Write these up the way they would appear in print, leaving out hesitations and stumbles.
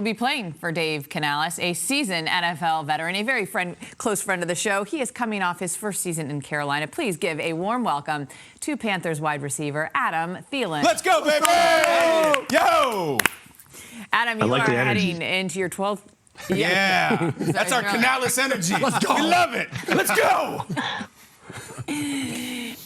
Be playing for Dave Canales, a seasoned NFL veteran, a very close friend of the show. He is coming off his first season in Carolina. Please give a warm welcome to Panthers wide receiver Adam Thielen. Let's go, baby! Yo! Adam, you are heading into your 12th. Yeah, that's our Canales energy. Let's go. We love it. Let's go.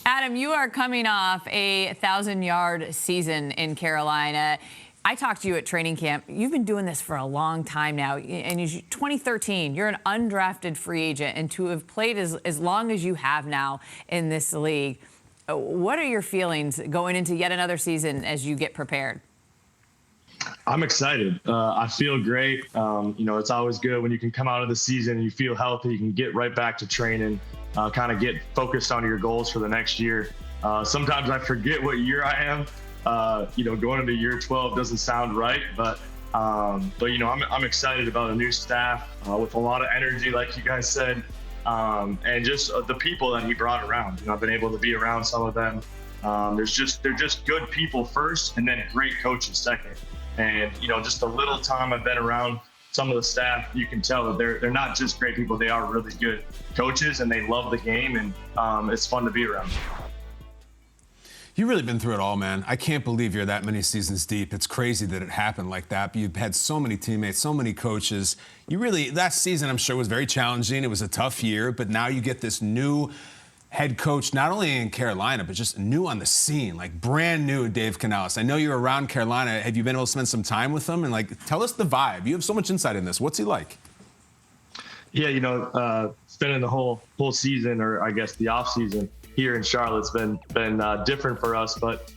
Adam, you are coming off a 1,000-yard season in Carolina. I talked to you at training camp. You've been doing this for a long time now. And 2013, you're an undrafted free agent. And to have played as long as you have now in this league, what are your feelings going into yet another season as you get prepared? I'm excited. I feel great. It's always good when you can come out of the season and you feel healthy. You can get right back to training, kind of get focused on your goals for the next year. Sometimes I forget what year I am. Going into year 12 doesn't sound right, but I'm excited about a new staff with a lot of energy, like you guys said, and just the people that he brought around. I've been able to be around some of them. They're just good people first, and then great coaches second. And just a little time I've been around some of the staff, you can tell that they're not just great people; they are really good coaches, and they love the game, and it's fun to be around. You've really been through it all, man. I can't believe you're that many seasons deep. It's crazy that it happened like that. But you've had so many teammates, so many coaches. That season, I'm sure, was very challenging. It was a tough year, but now you get this new head coach, not only in Carolina, but just new on the scene, like brand new Dave Canales. I know you're around Carolina. Have you been able to spend some time with him? And tell us the vibe. You have so much insight in this. What's he like? Yeah, spending the whole season, or I guess the off season here in Charlotte's been different for us, but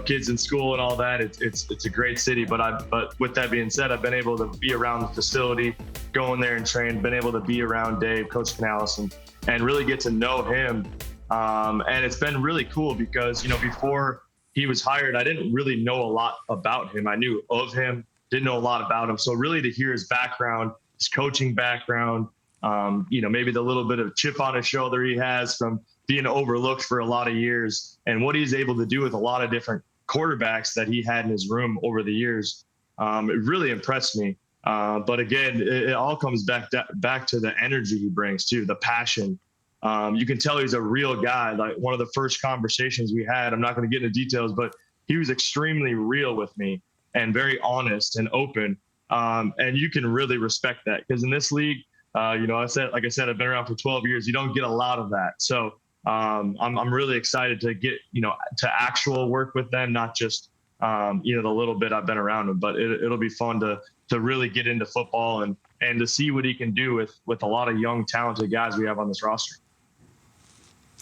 kids in school and all that, it's a great city. But with that being said, I've been able to be around the facility, go in there and train, been able to be around Dave, Coach Canales, and really get to know him. And it's been really cool because, before he was hired, I didn't really know a lot about him. I knew of him, didn't know a lot about him. So really to hear his background, his coaching background, maybe the little bit of chip on his shoulder he has from being overlooked for a lot of years, and what he's able to do with a lot of different quarterbacks that he had in his room over the years. It really impressed me. But again, it all comes back to the energy he brings too, the passion. You can tell he's a real guy. Like one of the first conversations we had, I'm not going to get into details, but he was extremely real with me and very honest and open. And you can really respect that, because in this league, like I said, I've been around for 12 years. You don't get a lot of that. So I'm really excited to get, to actual work with them, not just, the little bit I've been around them, but it'll be fun to really get into football and to see what he can do with a lot of young, talented guys we have on this roster.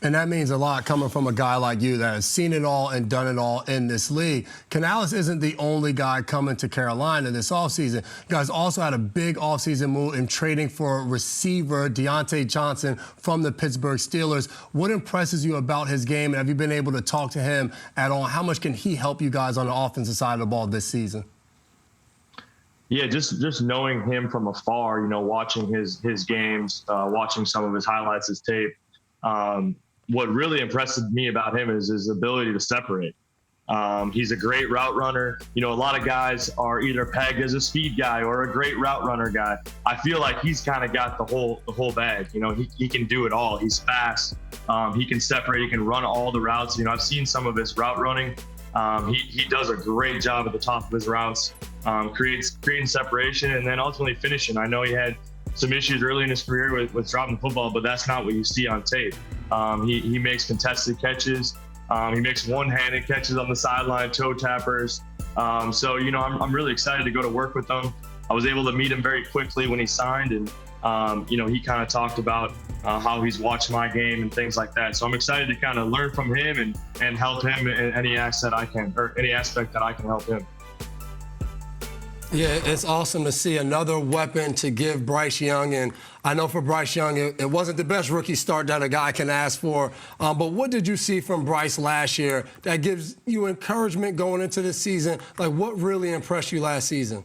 And that means a lot coming from a guy like you that has seen it all and done it all in this league. Canales isn't the only guy coming to Carolina this offseason. You guys also had a big offseason move in trading for receiver Deontay Johnson from the Pittsburgh Steelers. What impresses you about his game, and have you been able to talk to him at all? How much can he help you guys on the offensive side of the ball this season? Yeah, just knowing him from afar, watching his games, watching some of his highlights, his tape. What really impressed me about him is his ability to separate. He's a great route runner. A lot of guys are either pegged as a speed guy or a great route runner guy. I feel like he's kind of got the whole bag. He can do it all. He's fast. He can separate. He can run all the routes. I've seen some of his route running. He does a great job at the top of his routes, creating separation and then ultimately finishing. I know he had some issues early in his career with dropping the football, but that's not what you see on tape. He makes contested catches. He makes one-handed catches on the sideline, toe tappers. So I'm really excited to go to work with him. I was able to meet him very quickly when he signed, and he kind of talked about how he's watched my game and things like that. So I'm excited to kind of learn from him and help him in any aspect that I can help him. Yeah, it's awesome to see another weapon to give Bryce Young. And I know for Bryce Young, it wasn't the best rookie start that a guy can ask for. But what did you see from Bryce last year that gives you encouragement going into this season? What really impressed you last season?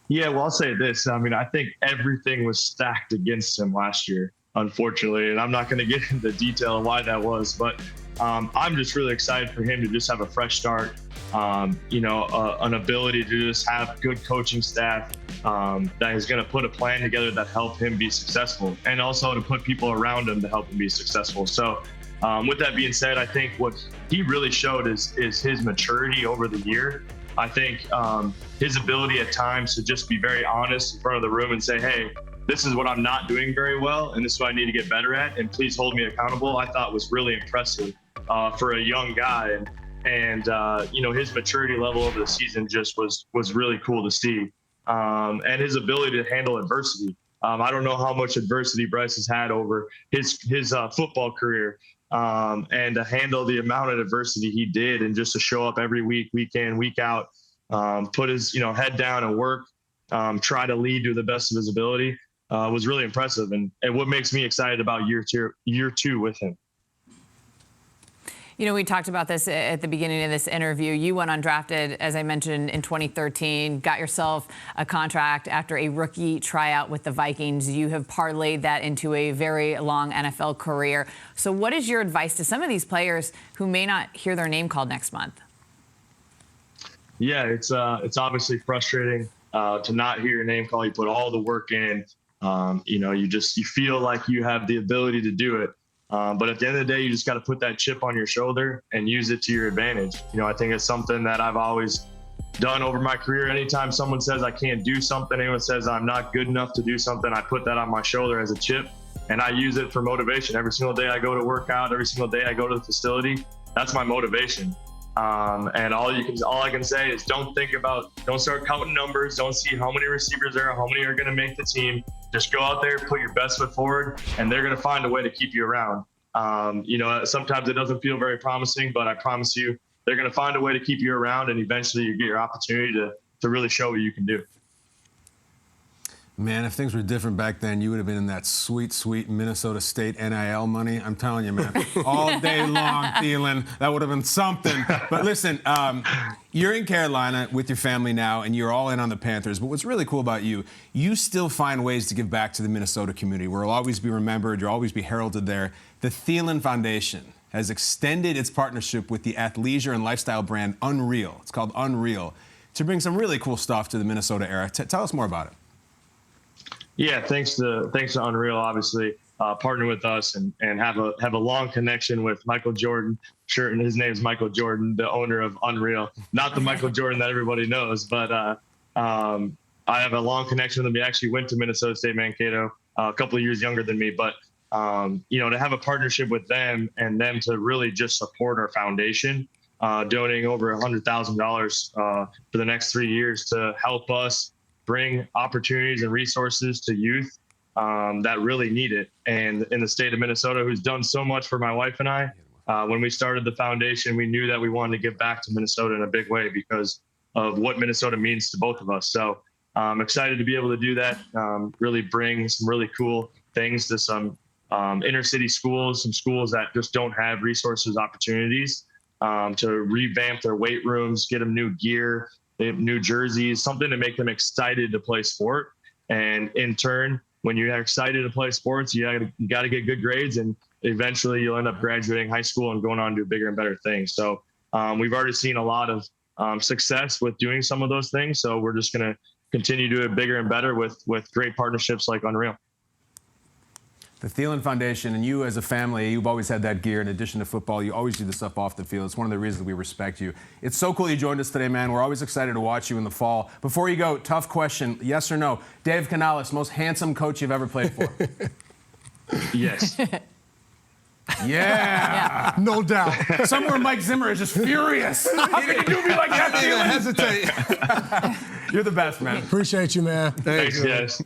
Yeah, well, I'll say this. I think everything was stacked against him last year, unfortunately. And I'm not going to get into detail of why that was. But I'm just really excited for him to just have a fresh start. an ability to just have good coaching staff that is going to put a plan together that help him be successful, and also to put people around him to help him be successful. So with that being said, I think what he really showed is his maturity over the year. I think his ability at times to just be very honest in front of the room and say, hey, this is what I'm not doing very well, and this is what I need to get better at, and please hold me accountable, I thought was really impressive for a young guy. And his maturity level over the season just was really cool to see. And his ability to handle adversity. I don't know how much adversity Bryce has had over his football career, and to handle the amount of adversity he did, and just to show up every week, week in, week out, put his head down and work, try to lead to the best of his ability, was really impressive. And what makes me excited about year two with him. We talked about this at the beginning of this interview. You went undrafted, as I mentioned, in 2013, got yourself a contract after a rookie tryout with the Vikings. You have parlayed that into a very long NFL career. So what is your advice to some of these players who may not hear their name called next month? Yeah, it's obviously frustrating to not hear your name called. You put all the work in. You feel like you have the ability to do it. But at the end of the day, you just got to put that chip on your shoulder and use it to your advantage. I think it's something that I've always done over my career. Anytime someone says I can't do something, anyone says I'm not good enough to do something, I put that on my shoulder as a chip, and I use it for motivation. Every single day I go to work out, every single day I go to the facility, that's my motivation. And all I can say is don't start counting numbers. Don't see how many receivers there are, how many are going to make the team. Just go out there, put your best foot forward, and they're going to find a way to keep you around. Sometimes it doesn't feel very promising, but I promise you, they're going to find a way to keep you around, and eventually you get your opportunity to really show what you can do. Man, if things were different back then, you would have been in that sweet, sweet Minnesota State NIL money. I'm telling you, man, all day long, Thielen, that would have been something. But listen, you're in Carolina with your family now, and you're all in on the Panthers. But what's really cool about you, you still find ways to give back to the Minnesota community, where you'll always be remembered, you'll always be heralded there. The Thielen Foundation has extended its partnership with the athleisure and lifestyle brand Unreal. It's called Unreal, to bring some really cool stuff to the Minnesota era. Tell us more about it. Yeah, thanks to Unreal, obviously, partner with us and have a long connection with Michael Jordan. Sure, and his name is Michael Jordan, the owner of Unreal. Not the Michael Jordan that everybody knows, but I have a long connection with him. He actually went to Minnesota State Mankato, a couple of years younger than me. But to have a partnership with them and them to really just support our foundation, donating over $100,000 for the next 3 years to help us bring opportunities and resources to youth that really need it. And in the state of Minnesota, who's done so much for my wife and I, when we started the foundation, we knew that we wanted to give back to Minnesota in a big way because of what Minnesota means to both of us. So I'm excited to be able to do that, really bring some really cool things to some inner city schools, some schools that just don't have resources, opportunities, to revamp their weight rooms, get them new gear, new jerseys, something to make them excited to play sport. And in turn, when you're excited to play sports, you got to get good grades, and eventually you'll end up graduating high school and going on to bigger and better things. So we've already seen a lot of success with doing some of those things. So we're just going to continue to do it bigger and better with great partnerships like Unreal. The Thielen Foundation, and you as a family, you've always had that gear. In addition to football, you always do the stuff off the field. It's one of the reasons we respect you. It's so cool you joined us today, man. We're always excited to watch you in the fall. Before you go, tough question, yes or no? Dave Canales, most handsome coach you've ever played for? Yes. Yeah. No doubt. Somewhere Mike Zimmer is just furious. How can you do me like that, Thielen? Hesitate. You're the best, man. Appreciate you, man. Thanks, guys.